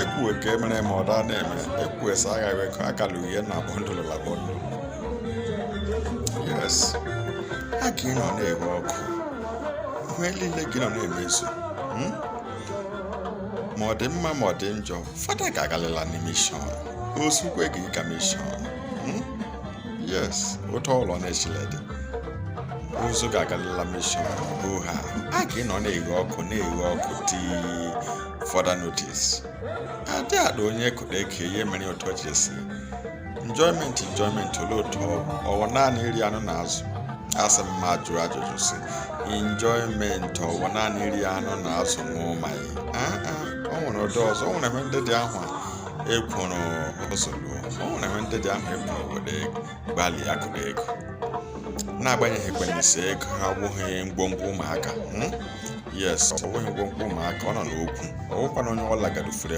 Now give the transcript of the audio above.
ekwu ke mere ma ọda na-eme ekwu esa aghaghị ka akala uhe na bọndụlụ la bọndụ. Yes, a gị nọ na-ewe ọkụ ihe niile gị nọ na-emezu ma ọ dị mma ma ọ dị njọ fada ga-agalịla n'imishọn osukwe gị ka mishọn. Yes, ụtọ ụlọ na-echilede ozu ga-agalịla mishọn oha a gị nọ na-eghe ọkụ dị fọda notis adị ada onye kụrụ eke ihe mere ụtọ ji esi enjoyment ole ụtọ ọwụ naanị iri anụ na azụ. Asị mma jụrụ ajụjụ si enjoyment ọwụ naanị iri anụ na azụ ṅụọ mmanya. O nwere ụdị ọzọ, o nwere ndị dị ahụ ekwuru ozugbo, o nwere ndị dị ahụ ekwuru obodo gbalị akụrụ ego na-agbanyeghị ekpenyesi ego ha abụghị ngwongwo ụmụaka. Yes, ọ bụghị ngwongwo ụmụaka, ọ nọ n'okwu ọwụkwa na onye ọla gadufere